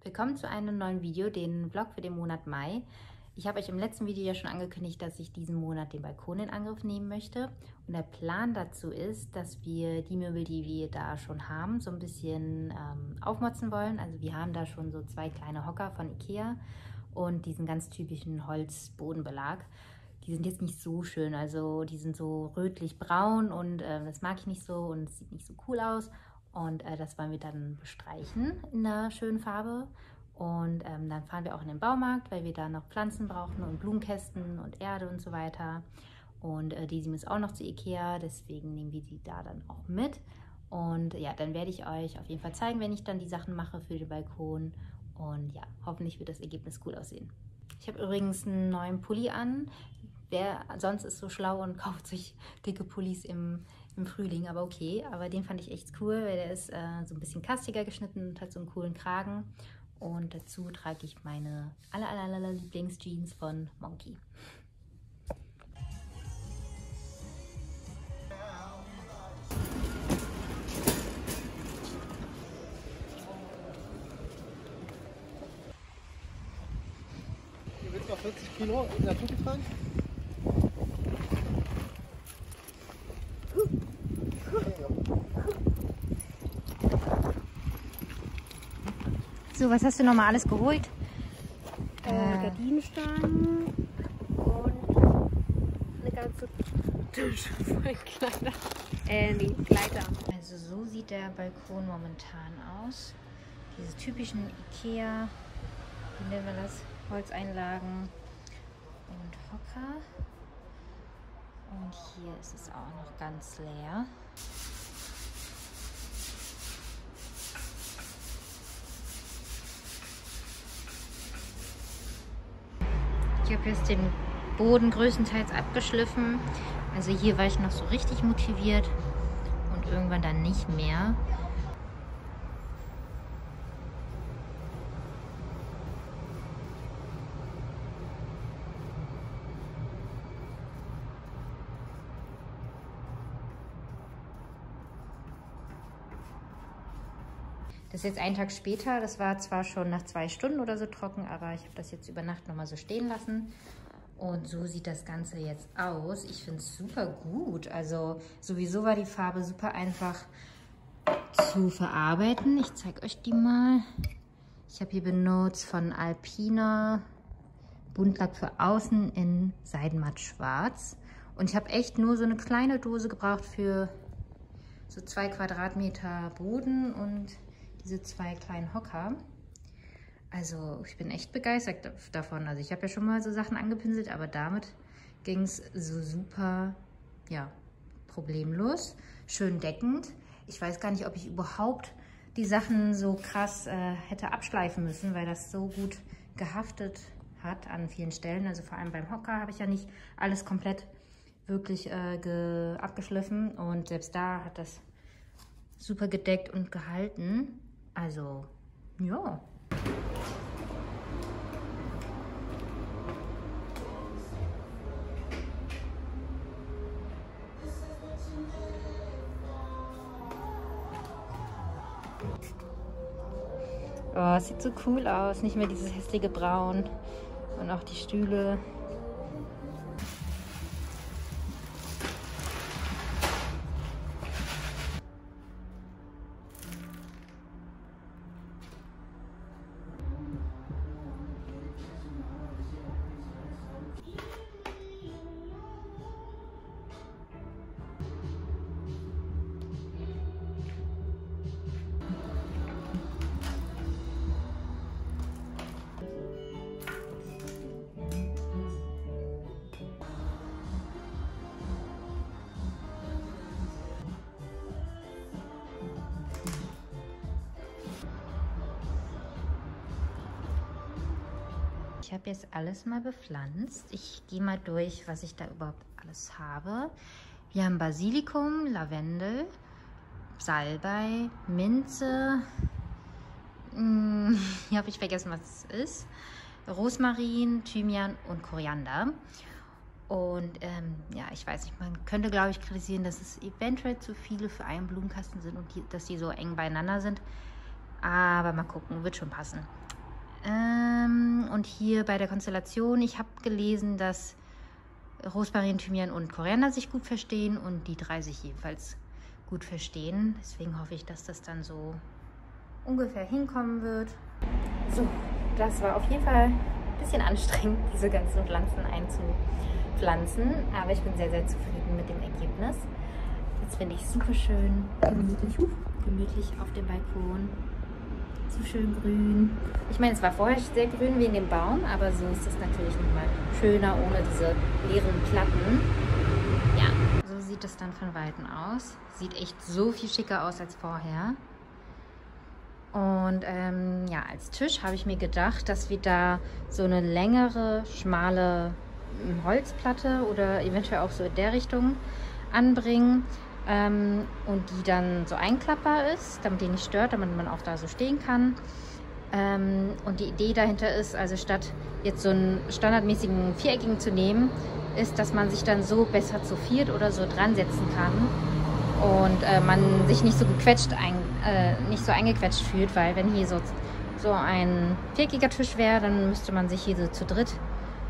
Willkommen zu einem neuen Video, den Vlog für den Monat Mai. Ich habe euch im letzten Video ja schon angekündigt, dass ich diesen Monat den Balkon in Angriff nehmen möchte. Und der Plan dazu ist, dass wir die Möbel, die wir da schon haben, so ein bisschen aufmotzen wollen. Also wir haben da schon so 2 kleine Hocker von Ikea und diesen ganz typischen Holzbodenbelag. Die sind jetzt nicht so schön, also die sind so rötlich-braun und das mag ich nicht so und es sieht nicht so cool aus. Und das wollen wir dann bestreichen in einer schönen Farbe. Und dann fahren wir auch in den Baumarkt, weil wir da noch Pflanzen brauchen und Blumenkästen und Erde und so weiter. Und die ist auch noch zu Ikea, deswegen nehmen wir die da dann auch mit. Und ja, dann werde ich euch auf jeden Fall zeigen, wenn ich dann die Sachen mache für den Balkon. Und ja, hoffentlich wird das Ergebnis cool aussehen. Ich habe übrigens einen neuen Pulli an. Wer sonst ist so schlau und kauft sich dicke Pullis im Frühling, aber okay. Aber den fand ich echt cool, weil der ist so ein bisschen kastiger geschnitten und hat so einen coolen Kragen. Und dazu trage ich meine aller Lieblingsjeans von Monki. Hier wird noch 40 Kilo in der Tube getragen. So, was hast du nochmal alles geholt? Gardinenstangen und eine ganze Tasche voll Kleider. Nee, Kleider. Also so sieht der Balkon momentan aus. Diese typischen Ikea, wie nennen wir das? Holzeinlagen und Hocker. Und hier ist es auch noch ganz leer. Ich habe jetzt den Boden größtenteils abgeschliffen. Also hier war ich noch so richtig motiviert und irgendwann dann nicht mehr. Das ist jetzt ein Tag später. Das war zwar schon nach 2 Stunden oder so trocken, aber ich habe das jetzt über Nacht nochmal so stehen lassen. Und so sieht das Ganze jetzt aus. Ich finde es super gut. Also sowieso war die Farbe super einfach zu verarbeiten. Ich zeige euch die mal. Ich habe hier benutzt von Alpina Buntlack für außen in Seidenmatt schwarz. Und ich habe echt nur so eine kleine Dose gebraucht für so 2 Quadratmeter Boden und diese 2 kleinen Hocker. Also ich bin echt begeistert davon. Also ich habe ja schon mal so Sachen angepinselt, aber damit ging es so super, ja, problemlos. Schön deckend. Ich weiß gar nicht, ob ich überhaupt die Sachen so krass hätte abschleifen müssen, weil das so gut gehaftet hat an vielen Stellen. Also vor allem beim Hocker habe ich ja nicht alles komplett wirklich abgeschliffen. Und selbst da hat das super gedeckt und gehalten. Also, ja. Oh, es sieht so cool aus. Nicht mehr dieses hässliche Braun. Und auch die Stühle. Ich habe jetzt alles mal bepflanzt. Ich gehe mal durch, was ich da überhaupt alles habe. Wir haben Basilikum, Lavendel, Salbei, Minze. Hier habe ich vergessen, was es ist. Rosmarin, Thymian und Koriander. Und ja, ich weiß nicht, man könnte, glaube ich, kritisieren, dass es eventuell zu viele für einen Blumenkasten sind und dass die so eng beieinander sind. Aber mal gucken, wird schon passen. Und hier bei der Konstellation, ich habe gelesen, dass Rosmarin, Thymian und Koriander sich gut verstehen und die 3 sich jedenfalls gut verstehen. Deswegen hoffe ich, dass das dann so ungefähr hinkommen wird. So, das war auf jeden Fall ein bisschen anstrengend, diese ganzen Pflanzen einzupflanzen. Aber ich bin sehr, sehr zufrieden mit dem Ergebnis. Jetzt finde ich super schön gemütlich auf dem Balkon. So schön grün. Ich meine, es war vorher sehr grün wie in dem Baum, aber so ist es natürlich nochmal schöner ohne diese leeren Platten. Ja, so sieht es dann von Weitem aus. Sieht echt so viel schicker aus als vorher. Und ja, als Tisch habe ich mir gedacht, dass wir da so eine längere, schmale Holzplatte oder eventuell auch so in der Richtung anbringen. Und die dann so einklappbar ist, damit die nicht stört, damit man auch da so stehen kann. Und die Idee dahinter ist, also statt jetzt so einen standardmäßigen viereckigen zu nehmen, ist, dass man sich dann so besser zu viert oder so dran setzen kann und man sich nicht so nicht so eingequetscht fühlt, weil wenn hier so ein viereckiger Tisch wäre, dann müsste man sich hier so zu dritt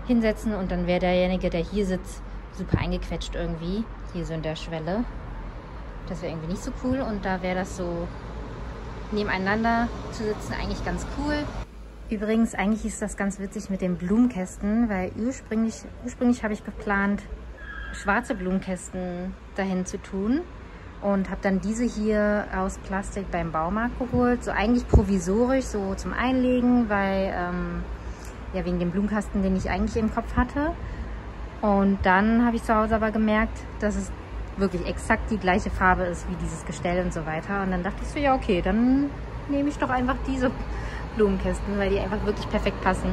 hinsetzen und dann wäre derjenige, der hier sitzt, super eingequetscht irgendwie, hier so in der Schwelle. Das wäre irgendwie nicht so cool und da wäre das so nebeneinander zu sitzen eigentlich ganz cool. Übrigens, eigentlich ist das ganz witzig mit den Blumenkästen, weil ursprünglich habe ich geplant, schwarze Blumenkästen dahin zu tun und habe dann diese hier aus Plastik beim Baumarkt geholt. So eigentlich provisorisch, so zum Einlegen, weil ja wegen dem Blumenkasten, den ich eigentlich im Kopf hatte. Und dann habe ich zu Hause aber gemerkt, dass es wirklich exakt die gleiche Farbe ist wie dieses Gestell und so weiter. Und dann dachte ich so, ja okay, dann nehme ich doch einfach diese Blumenkästen, weil die einfach wirklich perfekt passen.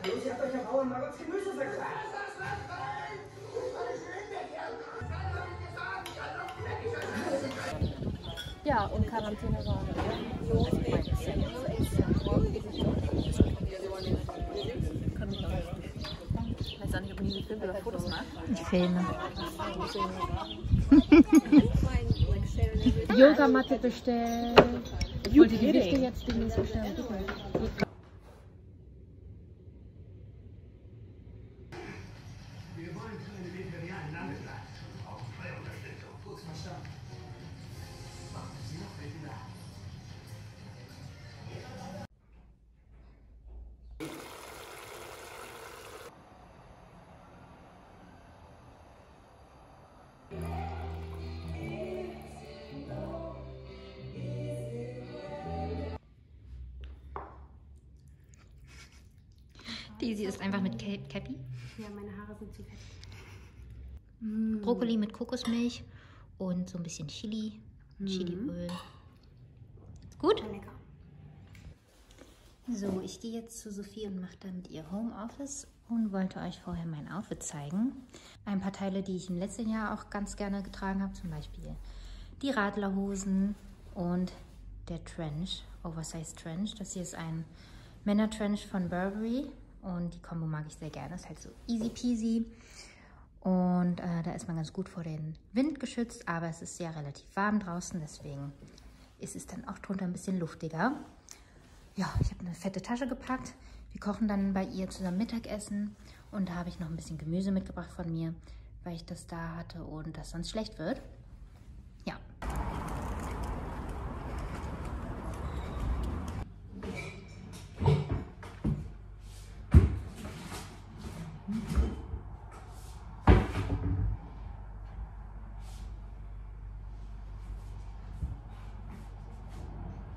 Ich hab euch am Bauern mal was Gemüse verkauft. Ja, und Quarantäne war. Ich weiß auch nicht, ob man gefilmt oder Fotos macht. Ich filme. Yogamatte bestellt. Ich wollte die Gewichte jetzt demnächst bestellen. Wir wollen keine veganen Landeplatz. Wir brauchen Steuerunterstützung. Kurz verstanden. Machen Sie noch welche da? Daisy ist einfach mit Cappy. Ja, meine Haare sind zu fett. Brokkoli mit Kokosmilch und so ein bisschen Chili. Chiliöl. Gut? Lecker. So, ich gehe jetzt zu Sophie und mache dann mit ihr Homeoffice und wollte euch vorher mein Outfit zeigen. Ein paar Teile, die ich im letzten Jahr auch ganz gerne getragen habe, zum Beispiel die Radlerhosen und der Trench, Oversized Trench. Das hier ist ein Männer-Trench von Burberry und die Kombo mag ich sehr gerne. Das ist halt so easy peasy und da ist man ganz gut vor den Wind geschützt, aber es ist ja relativ warm draußen, deswegen ist es dann auch drunter ein bisschen luftiger. Ja, ich habe eine fette Tasche gepackt. Wir kochen dann bei ihr zusammen Mittagessen und da habe ich noch ein bisschen Gemüse mitgebracht von mir, weil ich das da hatte und das sonst schlecht wird. Ja.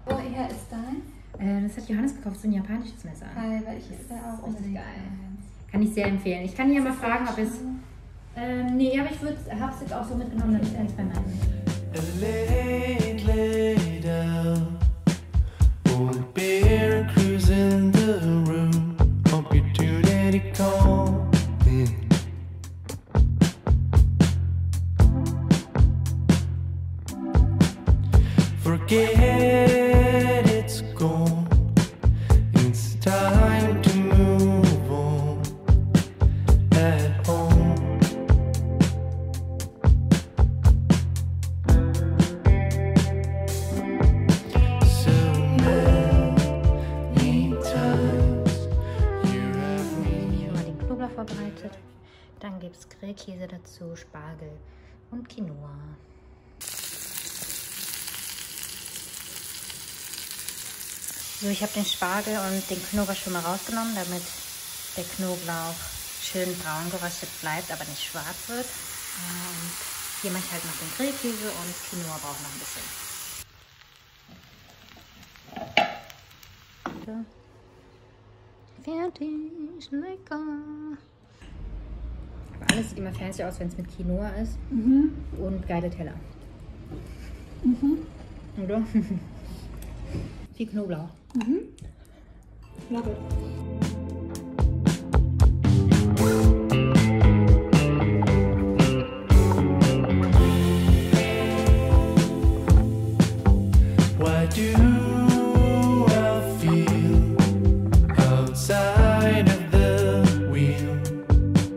Woher ist dein? Das hat Johannes gekauft, so ein japanisches Messer. Weil ich ist da auch unbedingt geil. Kann ich sehr empfehlen. Ich kann ihn ja mal fragen, ob es... nee, aber ich habe es jetzt auch so mitgenommen, dass ich eins bei meinem... Lay down, hold a beer, cruise in the room. Hope you do daddy call. Forget it's gone. It's time to move on. Dann gibt es Grillkäse dazu, Spargel und Quinoa. So, ich habe den Spargel und den Knoblauch schon mal rausgenommen, damit der Knoblauch schön braun geröstet bleibt, aber nicht schwarz wird. Und hier mache ich halt noch den Grillkäse und Quinoa braucht noch ein bisschen. So. Fertig, lecker. Aber alles sieht immer fancy aus, wenn es mit Quinoa ist. Und geile Teller. Oder? Viel Knoblauch. Love it. Why do I feel outside of the wheel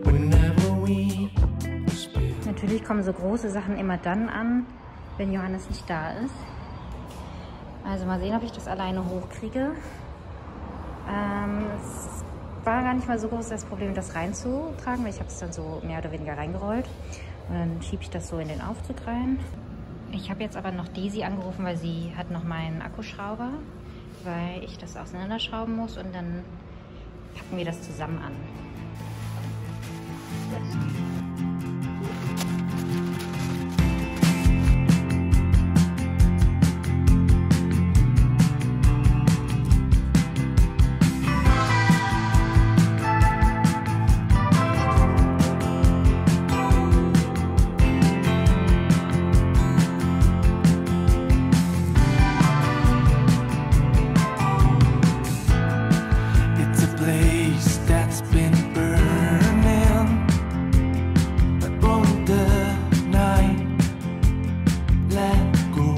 whenever we spill? Natürlich kommen so große Sachen immer dann an, wenn Johannes nicht da ist. Also mal sehen, ob ich das alleine hochkriege. Es war gar nicht mal so groß das Problem, das reinzutragen, weil ich habe es dann so mehr oder weniger reingerollt. Und dann schiebe ich das so in den Aufzug rein. Ich habe jetzt aber noch Daisy angerufen, weil sie hat noch meinen Akkuschrauber, weil ich das auseinanderschrauben muss und dann packen wir das zusammen an. It's a place that's been burning, but won't the night let go?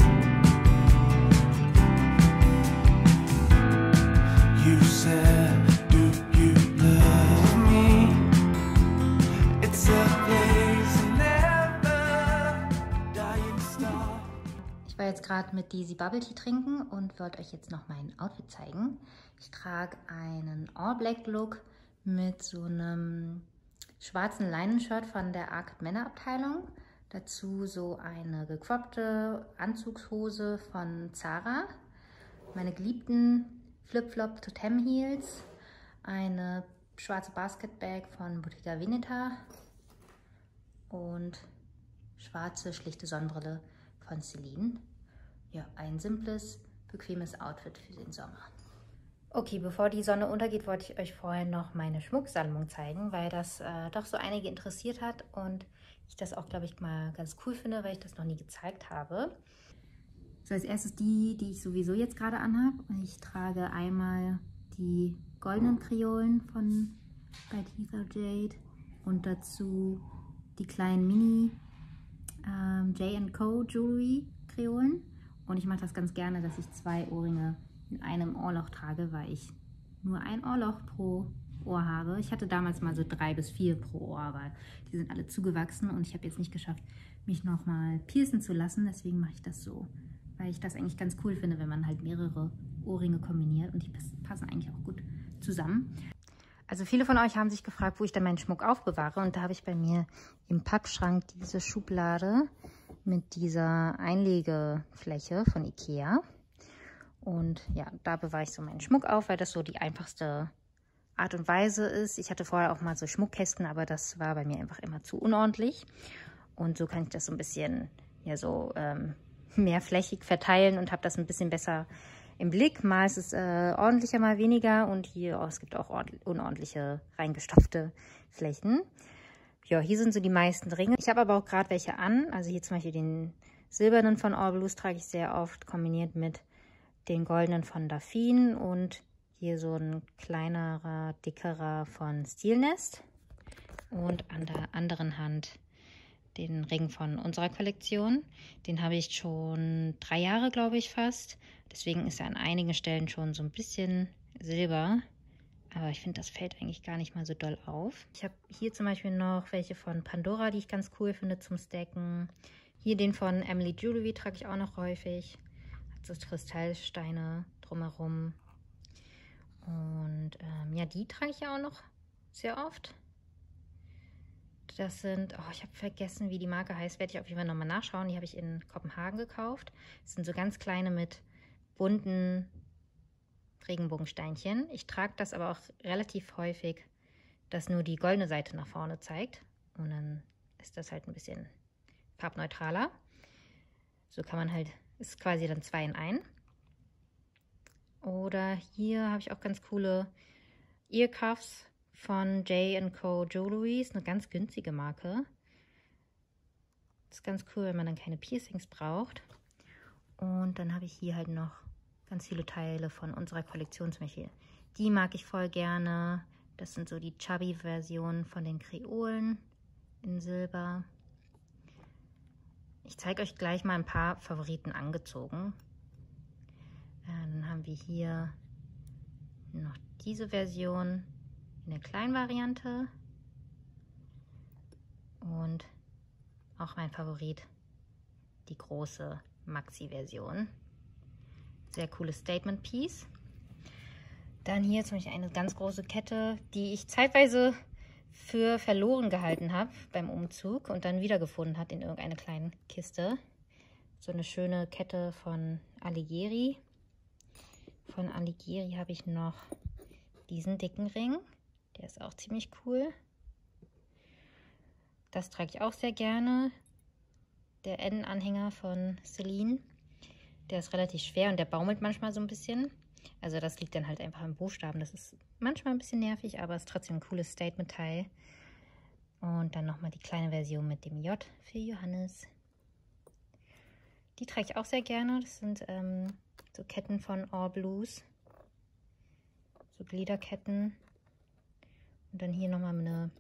You said, do you love me? It's a place never dying star. Ich war jetzt gerade mit Daisy Bubble Tea trinken und wollte euch jetzt noch mein Outfit zeigen. Ich trage einen All-Black-Look mit so einem schwarzen Leinenshirt von der Arcad Männerabteilung. Dazu so eine gekroppte Anzugshose von Zara. Meine geliebten Flip-Flop Totem Heels. Eine schwarze Basketbag von Bottega Veneta. Und schwarze, schlichte Sonnenbrille von Celine. Ja, ein simples, bequemes Outfit für den Sommer. Okay, bevor die Sonne untergeht, wollte ich euch vorher noch meine Schmucksammlung zeigen, weil das doch so einige interessiert hat und ich das auch, glaube ich, mal ganz cool finde, weil ich das noch nie gezeigt habe. So, als erstes die ich sowieso jetzt gerade anhabe. Ich trage einmal die goldenen Kreolen von bei Tita Jade und dazu die kleinen Mini J&Co Jewelry Kreolen. Und ich mache das ganz gerne, dass ich 2 Ohrringe in einem Ohrloch trage, weil ich nur ein Ohrloch pro Ohr habe. Ich hatte damals mal so 3 bis 4 pro Ohr, weil die sind alle zugewachsen und ich habe jetzt nicht geschafft, mich nochmal piercen zu lassen. Deswegen mache ich das so, weil ich das eigentlich ganz cool finde, wenn man halt mehrere Ohrringe kombiniert und die passen eigentlich auch gut zusammen. Also viele von euch haben sich gefragt, wo ich dann meinen Schmuck aufbewahre und da habe ich bei mir im Packschrank diese Schublade mit dieser Einlegefläche von Ikea. Und ja, da bewahre ich so meinen Schmuck auf, weil das so die einfachste Art und Weise ist. Ich hatte vorher auch mal so Schmuckkästen, aber das war bei mir einfach immer zu unordentlich. Und so kann ich das so ein bisschen ja, so mehrflächig verteilen und habe das ein bisschen besser im Blick. Mal ist es ordentlicher, mal weniger. Und hier, es gibt auch unordentliche, reingestopfte Flächen. Ja, hier sind so die meisten Ringe. Ich habe aber auch gerade welche an. Also hier zum Beispiel den silbernen von All Blues trage ich sehr oft, kombiniert mit den goldenen von Dauphine und hier so ein kleinerer, dickerer von Stilnest. Und an der anderen Hand den Ring von unserer Kollektion. Den habe ich schon 3 Jahre, glaube ich, fast. Deswegen ist er an einigen Stellen schon so ein bisschen silber. Aber ich finde, das fällt eigentlich gar nicht mal so doll auf. Ich habe hier zum Beispiel noch welche von Pandora, die ich ganz cool finde zum Stacken. Hier den von Emily Jewelry trage ich auch noch häufig. Hat so Kristallsteine drumherum. Und ja, die trage ich ja auch noch sehr oft. das sind, oh, ich habe vergessen, wie die Marke heißt, werde ich auf jeden Fall nochmal nachschauen. Die habe ich in Kopenhagen gekauft. Das sind so ganz kleine mit bunten Regenbogensteinchen. Ich trage das aber auch relativ häufig, dass nur die goldene Seite nach vorne zeigt. Und dann ist das halt ein bisschen farbneutraler. So kann man halt, ist quasi dann 2 in 1. Oder hier habe ich auch ganz coole Earcuffs von J&Co Jewelry. Ist eine ganz günstige Marke. Ist ganz cool, wenn man dann keine Piercings braucht. Und dann habe ich hier halt noch ganz viele Teile von unserer Kollektion. Zum Beispiel die mag ich voll gerne. Das sind so die Chubby-Versionen von den Kreolen in Silber. Ich zeige euch gleich mal ein paar Favoriten angezogen. Dann haben wir hier noch diese Version in der kleinen Variante. Und auch mein Favorit, die große Maxi-Version. Sehr cooles Statement-Piece. Dann hier zum Beispiel eine ganz große Kette, die ich zeitweise für verloren gehalten habe beim Umzug und dann wiedergefunden hat in irgendeiner kleinen Kiste. So eine schöne Kette von Alighieri. Von Alighieri habe ich noch diesen dicken Ring. Der ist auch ziemlich cool. Das trage ich auch sehr gerne. Der N-Anhänger von Celine. Der ist relativ schwer und der baumelt manchmal so ein bisschen. Also das liegt dann halt einfach am Buchstaben. Das ist manchmal ein bisschen nervig, aber ist trotzdem ein cooles Statement-Teil. Und dann nochmal die kleine Version mit dem J für Johannes. Die trage ich auch sehr gerne. Das sind so Ketten von All Blues. So Gliederketten. Und dann hier nochmal eine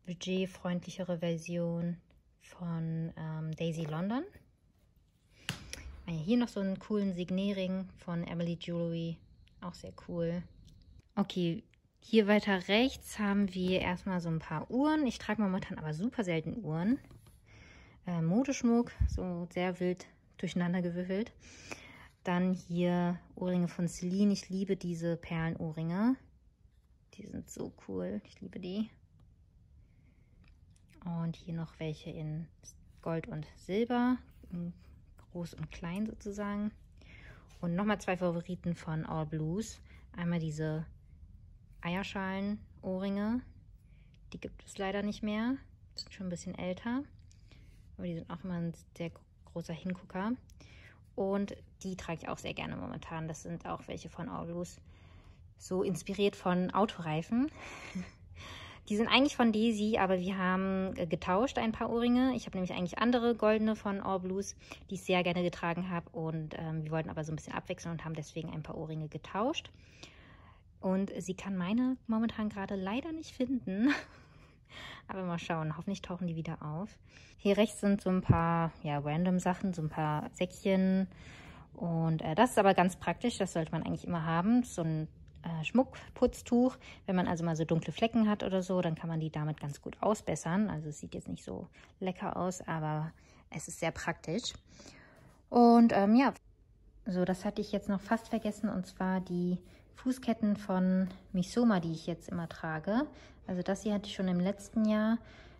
budgetfreundlichere Version von Daisy London. Hier noch so einen coolen Signierring von Emily Jewelry. Auch sehr cool. Okay, hier weiter rechts haben wir erstmal so ein paar Uhren. Ich trage momentan aber super selten Uhren. Modeschmuck, so sehr wild durcheinander gewürfelt. Dann hier Ohrringe von Celine. Ich liebe diese Perlenohrringe. Die sind so cool. Ich liebe die. Und hier noch welche in Gold und Silber. Groß und klein sozusagen. Und nochmal 2 Favoriten von All Blues. Einmal diese Eierschalen-Ohrringe. Die gibt es leider nicht mehr. Die sind schon ein bisschen älter. Aber die sind auch immer ein sehr großer Hingucker. Und die trage ich auch sehr gerne momentan. Das sind auch welche von All Blues. So inspiriert von Autoreifen. Die sind eigentlich von Daisy, aber wir haben getauscht ein paar Ohrringe. Ich habe nämlich eigentlich andere goldene von All Blues, die ich sehr gerne getragen habe. Und wir wollten aber so ein bisschen abwechseln und haben deswegen ein paar Ohrringe getauscht. Und sie kann meine momentan gerade leider nicht finden. Aber mal schauen, hoffentlich tauchen die wieder auf. Hier rechts sind so ein paar random Sachen, so ein paar Säckchen. Und das ist aber ganz praktisch, das sollte man eigentlich immer haben. So ein Schmuckputztuch. Wenn man also mal so dunkle Flecken hat oder so, dann kann man die damit ganz gut ausbessern. Also es sieht jetzt nicht so lecker aus, aber es ist sehr praktisch. Und ja, so das hatte ich jetzt noch fast vergessen, und zwar die Fußketten von Missoma, die ich jetzt immer trage. Also das hier hatte ich schon im letzten Jahr.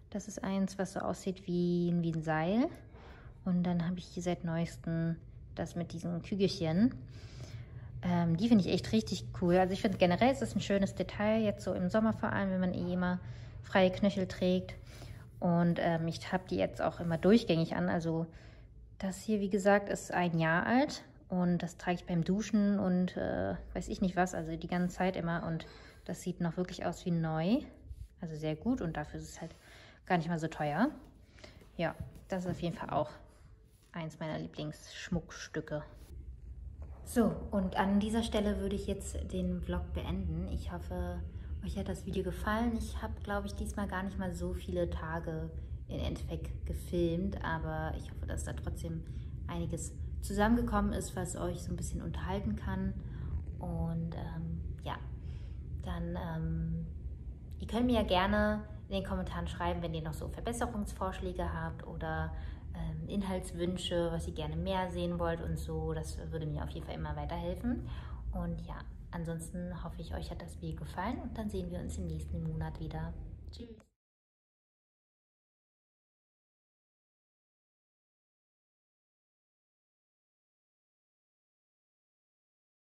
Das ist eins, was so aussieht wie ein Seil. Und dann habe ich hier seit neuestem das mit diesen Kügelchen. Die finde ich echt richtig cool. Also ich finde generell ist das ein schönes Detail, jetzt so im Sommer vor allem, wenn man immer freie Knöchel trägt. Und ich habe die jetzt auch immer durchgängig an. Also das hier, wie gesagt, ist 1 Jahr alt. Und das trage ich beim Duschen und weiß ich nicht was, also die ganze Zeit immer. Und das sieht noch wirklich aus wie neu. Also sehr gut, und dafür ist es halt gar nicht mal so teuer. Ja, das ist auf jeden Fall auch eins meiner Lieblingsschmuckstücke. So, und an dieser Stelle würde ich jetzt den Vlog beenden. Ich hoffe, euch hat das Video gefallen. Ich habe, glaube ich, diesmal gar nicht mal so viele Tage im Endeffekt gefilmt, aber ich hoffe, dass da trotzdem einiges zusammengekommen ist, was euch so ein bisschen unterhalten kann. Und ja, dann ihr könnt mir ja gerne in den Kommentaren schreiben, wenn ihr noch so Verbesserungsvorschläge habt oder Inhaltswünsche, was ihr gerne mehr sehen wollt und so. Das würde mir auf jeden Fall immer weiterhelfen. Und ja, ansonsten hoffe ich, euch hat das Video gefallen, und dann sehen wir uns im nächsten Monat wieder. Tschüss!